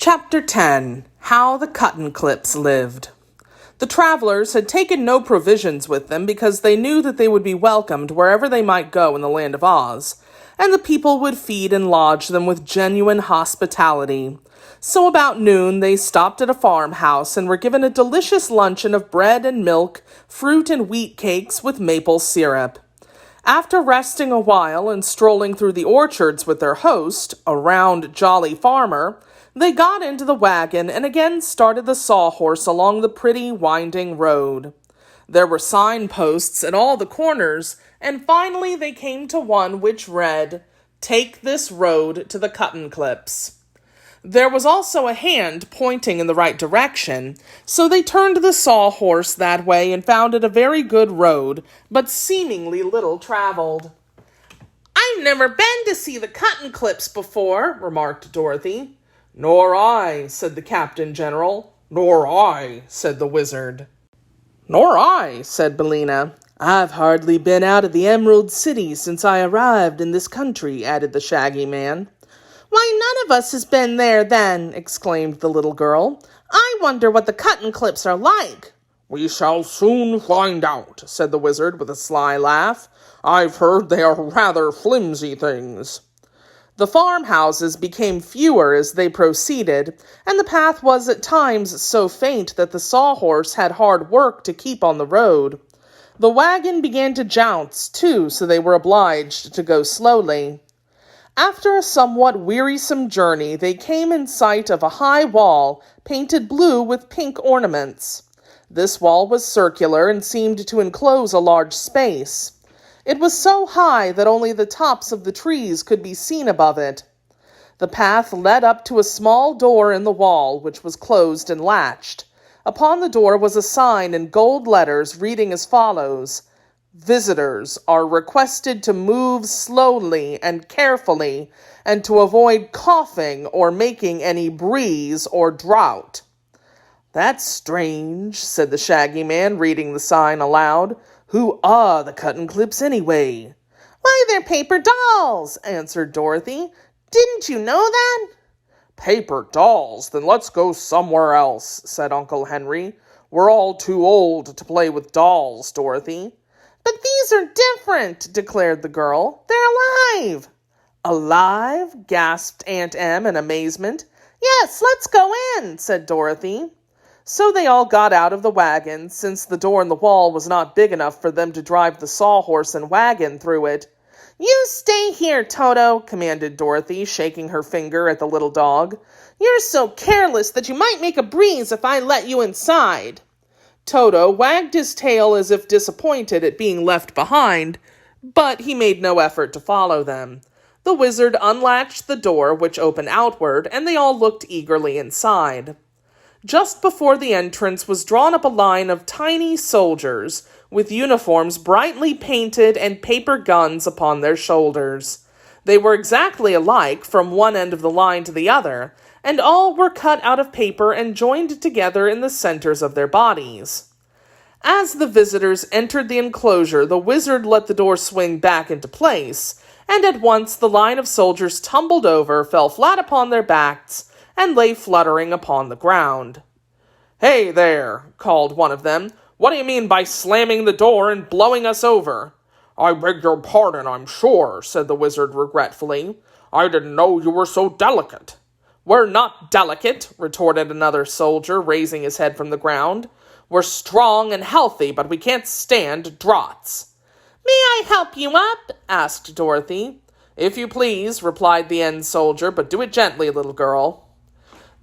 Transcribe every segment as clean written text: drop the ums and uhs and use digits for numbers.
Chapter 10. How the Cuttenclips Lived. The travelers had taken no provisions with them because they knew that they would be welcomed wherever they might go in the land of Oz, and the people would feed and lodge them with genuine hospitality. So about noon they stopped at a farmhouse and were given a delicious luncheon of bread and milk, fruit and wheat cakes with maple syrup. After resting a while and strolling through the orchards with their host, a round, jolly farmer, they got into the wagon and again started the sawhorse along the pretty, winding road. There were signposts at all the corners, and finally they came to one which read, "Take this road to the Cuttenclips." There was also a hand pointing in the right direction, so they turned the sawhorse that way and found it a very good road, but seemingly little traveled. "I've never been to see the Cuttenclips before," remarked Dorothy. "Nor I," said the Captain General. "Nor I," said the Wizard. "Nor I," said Billina. "I've hardly been out of the Emerald City since I arrived in this country," added the Shaggy Man. "Why, none of us has been there, then," exclaimed the little girl. "I wonder what the Cuttenclips are like." "We shall soon find out," said the Wizard with a sly laugh. "I've heard they are rather flimsy things." The farmhouses became fewer as they proceeded, and the path was at times so faint that the sawhorse had hard work to keep on the road. The wagon began to jounce, too, so they were obliged to go slowly. After a somewhat wearisome journey, they came in sight of a high wall painted blue with pink ornaments. This wall was circular and seemed to enclose a large space. It was so high that only the tops of the trees could be seen above it. The path led up to a small door in the wall, which was closed and latched. Upon the door was a sign in gold letters reading as follows: "Visitors are requested to move slowly and carefully and to avoid coughing or making any breeze or draught." "That's strange," said the Shaggy Man, reading the sign aloud. "Who are the Cuttenclips, anyway?" "Why, they're paper dolls," answered Dorothy. "Didn't you know that?" "Paper dolls? Then let's go somewhere else," said Uncle Henry. "We're all too old to play with dolls, Dorothy." "But these are different," declared the girl. "They're alive." "Alive?" gasped Aunt Em in amazement. "Yes, let's go in," said Dorothy. So they all got out of the wagon, since the door in the wall was not big enough for them to drive the sawhorse and wagon through it. "You stay here, Toto," commanded Dorothy, shaking her finger at the little dog. "You're so careless that you might make a breeze if I let you inside." Toto wagged his tail as if disappointed at being left behind, but he made no effort to follow them. The Wizard unlatched the door, which opened outward, and they all looked eagerly inside. Just before the entrance was drawn up a line of tiny soldiers, with uniforms brightly painted and paper guns upon their shoulders. They were exactly alike from one end of the line to the other, and all were cut out of paper and joined together in the centers of their bodies. As the visitors entered the enclosure, the Wizard let the door swing back into place, and at once the line of soldiers tumbled over, fell flat upon their backs, and lay fluttering upon the ground. "Hey there," called one of them. "What do you mean by slamming the door and blowing us over?" "I beg your pardon, I'm sure," said the Wizard regretfully. "I didn't know you were so delicate." "We're not delicate," retorted another soldier, raising his head from the ground. "We're strong and healthy, but we can't stand draughts." "May I help you up?" asked Dorothy. "If you please," replied the end soldier, "but do it gently, little girl."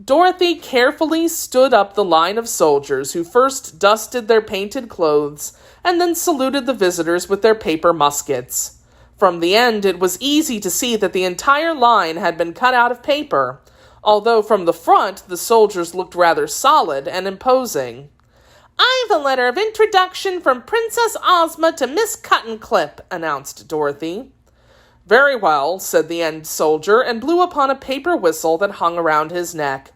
Dorothy carefully stood up the line of soldiers, who first dusted their painted clothes and then saluted the visitors with their paper muskets. From the end, it was easy to see that the entire line had been cut out of paper, although from the front the soldiers looked rather solid and imposing. "I've a letter of introduction from Princess Ozma to Miss Cuttenclip," announced Dorothy. "Very well," said the end soldier, and blew upon a paper whistle that hung around his neck.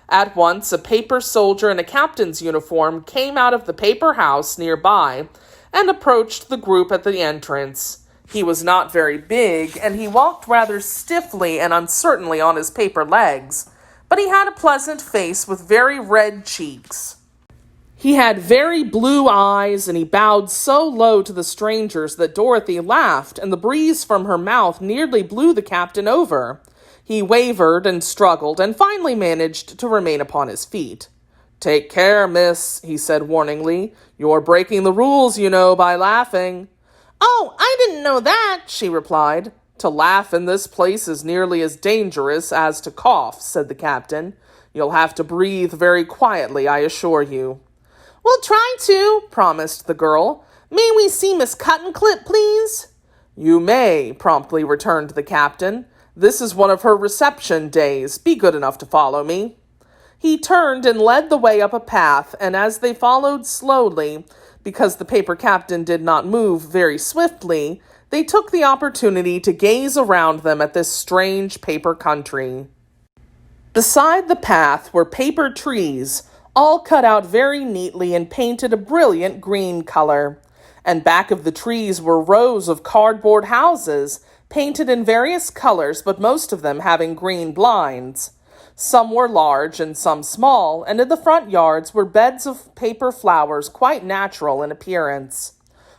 At once a paper soldier in a captain's uniform came out of the paper house nearby and approached the group at the entrance. He was not very big, and he walked rather stiffly and uncertainly on his paper legs, but he had a pleasant face with very red cheeks. He had very blue eyes, and he bowed so low to the strangers that Dorothy laughed, and the breeze from her mouth nearly blew the captain over. He wavered and struggled, and finally managed to remain upon his feet. "Take care, miss," he said warningly. "You're breaking the rules, you know, by laughing." "Oh, I didn't know that," she replied. "To laugh in this place is nearly as dangerous as to cough," said the captain. "You'll have to breathe very quietly, I assure you." "We'll try to," promised the girl. "May we see Miss Cuttenclip, please?" "You may," promptly returned the captain. "This is one of her reception days. Be good enough to follow me." He turned and led the way up a path, and as they followed slowly, because the paper captain did not move very swiftly, they took the opportunity to gaze around them at this strange paper country. Beside the path were paper trees, all cut out very neatly and painted a brilliant green color. And back of the trees were rows of cardboard houses, painted in various colors, but most of them having green blinds. Some were large and some small, and in the front yards were beds of paper flowers quite natural in appearance.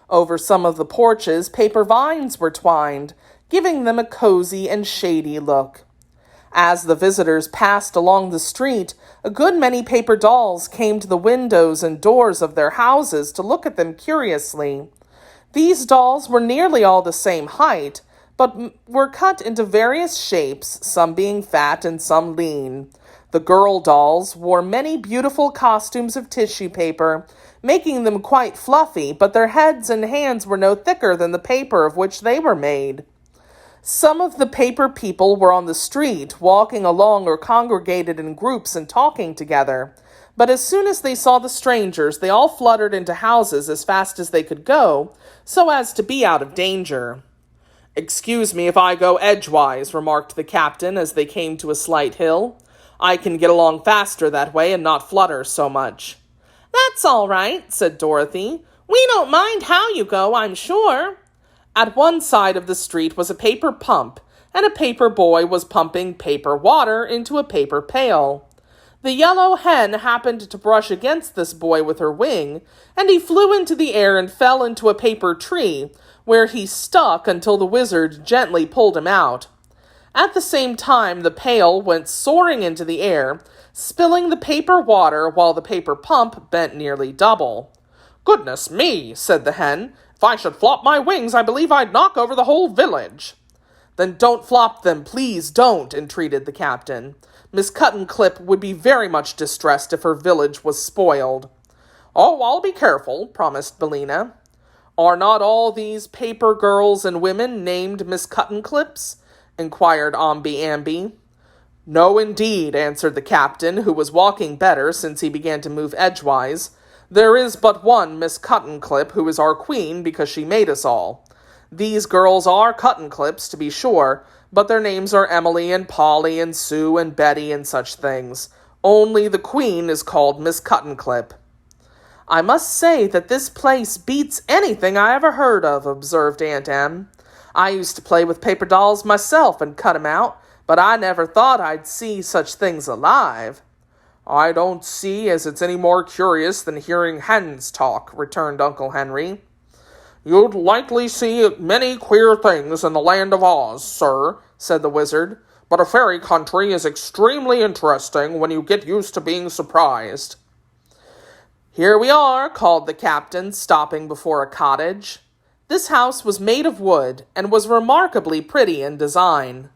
Over some of the porches, paper vines were twined, giving them a cozy and shady look. As the visitors passed along the street, a good many paper dolls came to the windows and doors of their houses to look at them curiously. These dolls were nearly all the same height, but were cut into various shapes, some being fat and some lean. The girl dolls wore many beautiful costumes of tissue paper, making them quite fluffy, but their heads and hands were no thicker than the paper of which they were made. Some of the paper people were on the street, walking along or congregated in groups and talking together. But as soon as they saw the strangers, they all fluttered into houses as fast as they could go, so as to be out of danger. "Excuse me if I go edgewise," remarked the captain as they came to a slight hill. "I can get along faster that way and not flutter so much." "That's all right," said Dorothy. "We don't mind how you go, I'm sure." At one side of the street was a paper pump, and a paper boy was pumping paper water into a paper pail. The yellow hen happened to brush against this boy with her wing, and he flew into the air and fell into a paper tree, where he stuck until the wizard gently pulled him out. At the same time, the pail went soaring into the air, spilling the paper water while the paper pump bent nearly double. "Goodness me," said the hen. "If I should flop my wings, I believe I'd knock over the whole village." "Then don't flop them, please don't," entreated the captain. "Miss Cuttenclip would be very much distressed if her village was spoiled." "Oh, I'll be careful," promised Billina. "Are not all these paper girls and women named Miss Cuttenclips?" inquired Omby Amby. "No, indeed," answered the captain, who was walking better since he began to move edgewise. "There is but one Miss Cuttenclip, who is our queen because she made us all. These girls are Cuttenclips, to be sure, but their names are Emily and Polly and Sue and Betty and such things. Only the queen is called Miss Cuttenclip." "I must say that this place beats anything I ever heard of," observed Aunt Em. "I used to play with paper dolls myself and cut 'em out, but I never thought I'd see such things alive." "I don't see as it's any more curious than hearing hens talk," returned Uncle Henry. "You'd likely see many queer things in the land of Oz, sir," said the wizard, "but a fairy country is extremely interesting when you get used to being surprised." "Here we are," called the captain, stopping before a cottage. This house was made of wood, and was remarkably pretty in design.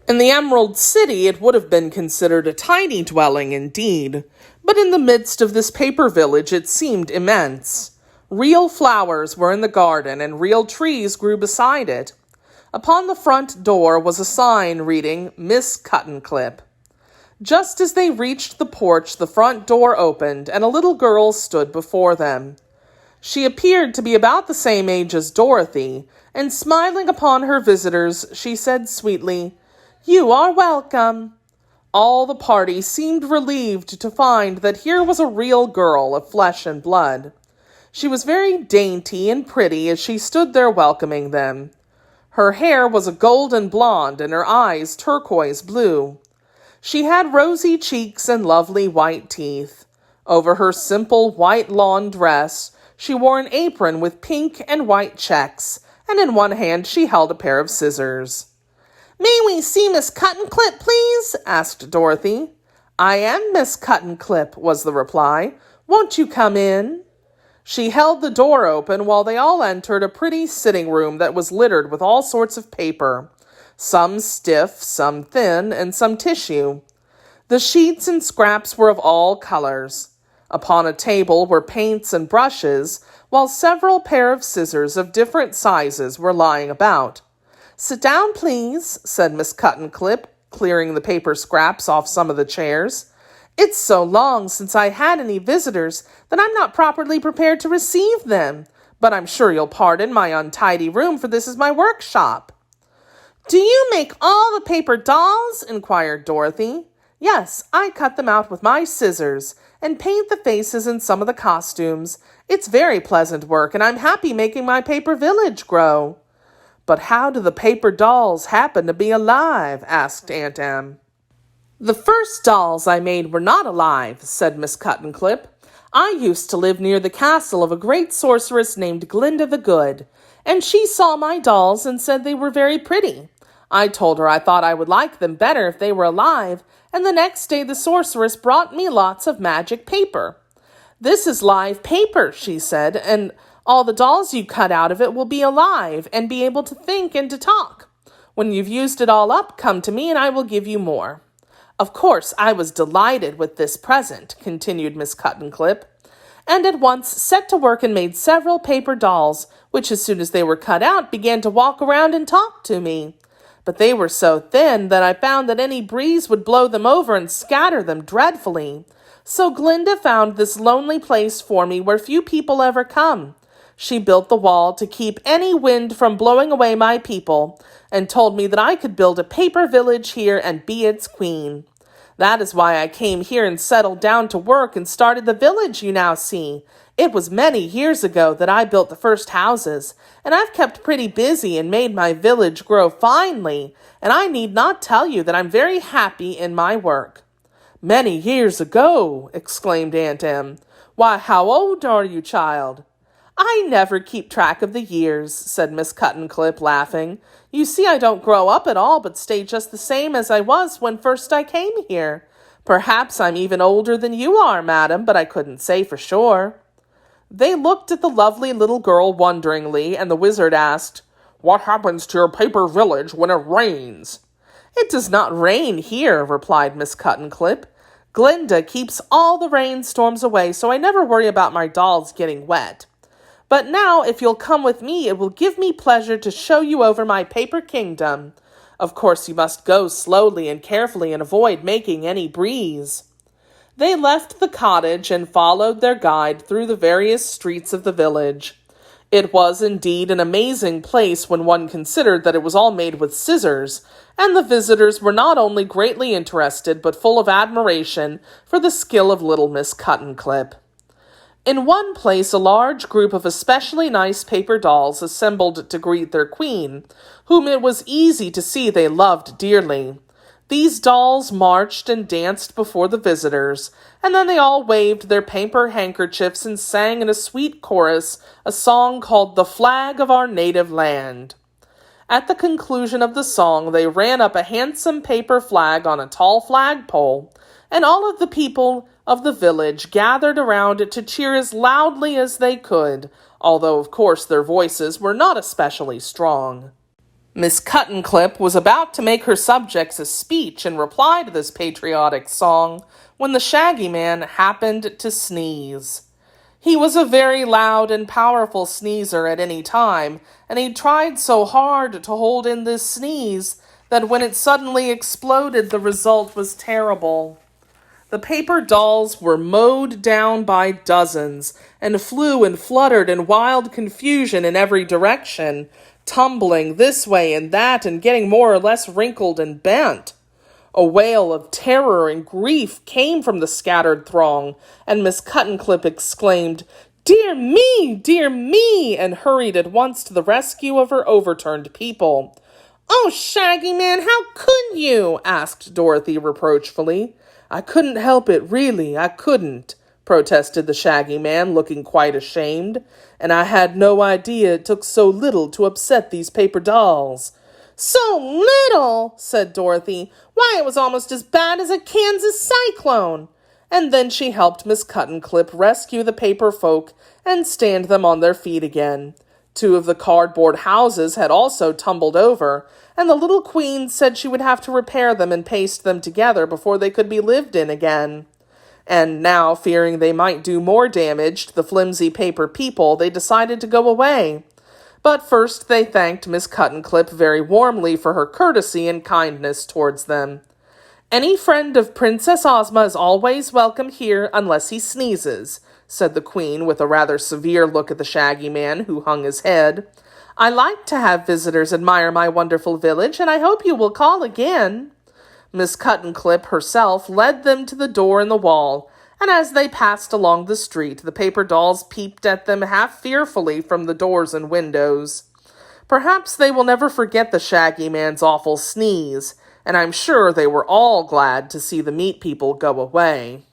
In the Emerald City, it would have been considered a tiny dwelling indeed, but in the midst of this paper village it seemed immense. Real flowers were in the garden, and real trees grew beside it. Upon the front door was a sign reading, "Miss Cuttenclip." Just as they reached the porch, the front door opened, and a little girl stood before them. She appeared to be about the same age as Dorothy, and smiling upon her visitors, she said sweetly, "You are welcome." All the party seemed relieved to find that here was a real girl of flesh and blood. She was very dainty and pretty as she stood there welcoming them. Her hair was a golden blonde and her eyes turquoise blue. She had rosy cheeks and lovely white teeth. Over her simple white lawn dress, she wore an apron with pink and white checks, and in one hand she held a pair of scissors. "May we see Miss Cuttenclip, please?" asked Dorothy. "I am Miss Cuttenclip," was the reply. "Won't you come in?" She held the door open while they all entered a pretty sitting room that was littered with all sorts of paper, some stiff, some thin, and some tissue. The sheets and scraps were of all colors. Upon a table were paints and brushes, while several pair of scissors of different sizes were lying about. "Sit down, please," said Miss Cuttenclip, clearing the paper scraps off some of the chairs. "It's so long since I had any visitors that I'm not properly prepared to receive them, but I'm sure you'll pardon my untidy room, for this is my workshop." "Do you make all the paper dolls?" inquired Dorothy. "Yes, I cut them out with my scissors and paint the faces in some of the costumes. It's very pleasant work, and I'm happy making my paper village grow." "But how do the paper dolls happen to be alive?" asked Aunt Em. "The first dolls I made were not alive," said Miss Cuttenclip. "I used to live near the castle of a great sorceress named Glinda the Good, and she saw my dolls and said they were very pretty. I told her I thought I would like them better if they were alive, and the next day the sorceress brought me lots of magic paper. 'This is live paper,' she said, 'and all the dolls you cut out of it will be alive and be able to think and to talk. When you've used it all up, come to me and I will give you more.' Of course, I was delighted with this present," continued Miss Cuttenclip, "and at once set to work and made several paper dolls, which as soon as they were cut out began to walk around and talk to me. But they were so thin that I found that any breeze would blow them over and scatter them dreadfully. So Glinda found this lonely place for me where few people ever come. She built the wall to keep any wind from blowing away my people, and told me that I could build a paper village here and be its queen. That is why I came here and settled down to work and started the village you now see. It was many years ago that I built the first houses, and I've kept pretty busy and made my village grow finely, and I need not tell you that I'm very happy in my work." "Many years ago!" exclaimed Aunt Em. "Why, how old are you, child?" "I never keep track of the years," said Miss Cuttenclip, laughing. "You see, I don't grow up at all, but stay just the same as I was when first I came here. Perhaps I'm even older than you are, madam, but I couldn't say for sure." They looked at the lovely little girl wonderingly, and the wizard asked, "What happens to your paper village when it rains?" "It does not rain here," replied Miss Cuttenclip. "Glinda keeps all the rainstorms away, so I never worry about my dolls getting wet. But now, if you'll come with me, it will give me pleasure to show you over my paper kingdom. Of course, you must go slowly and carefully and avoid making any breeze." They left the cottage and followed their guide through the various streets of the village. It was indeed an amazing place when one considered that it was all made with scissors, and the visitors were not only greatly interested but full of admiration for the skill of little Miss Cuttenclip. In one place, a large group of especially nice paper dolls assembled to greet their queen, whom it was easy to see they loved dearly. These dolls marched and danced before the visitors, and then they all waved their paper handkerchiefs and sang in a sweet chorus a song called "The Flag of Our Native Land." At the conclusion of the song, they ran up a handsome paper flag on a tall flagpole, and all of the people of the village gathered around it to cheer as loudly as they could, although of course their voices were not especially strong. Miss Cuttenclip was about to make her subjects a speech in reply to this patriotic song when the Shaggy Man happened to sneeze. He was a very loud and powerful sneezer at any time, and he tried so hard to hold in this sneeze that when it suddenly exploded, the result was terrible. The paper dolls were mowed down by dozens and flew and fluttered in wild confusion in every direction, tumbling this way and that and getting more or less wrinkled and bent. A wail of terror and grief came from the scattered throng, and Miss Cuttenclip exclaimed, "Dear me, and hurried at once to the rescue of her overturned people. "Oh, Shaggy Man, how could you?" asked Dorothy reproachfully. "I couldn't help it, really, I couldn't," protested the Shaggy Man, looking quite ashamed. "And I had no idea it took so little to upset these paper dolls." "So little," said Dorothy. "Why, it was almost as bad as a Kansas cyclone." And then she helped Miss Cuttenclip rescue the paper folk and stand them on their feet again. 2 of the cardboard houses had also tumbled over, and the little queen said she would have to repair them and paste them together before they could be lived in again. And now, fearing they might do more damage to the flimsy paper people, they decided to go away. But first they thanked Miss Cuttenclip very warmly for her courtesy and kindness towards them. "Any friend of Princess Ozma is always welcome here unless he sneezes," said the Queen with a rather severe look at the Shaggy Man, who hung his head. "I like to have visitors admire my wonderful village, and I hope you will call again." Miss Cuttenclip herself led them to the door in the wall, and as they passed along the street, the paper dolls peeped at them half fearfully from the doors and windows. Perhaps they will never forget the Shaggy Man's awful sneeze, and I'm sure they were all glad to see the meat people go away.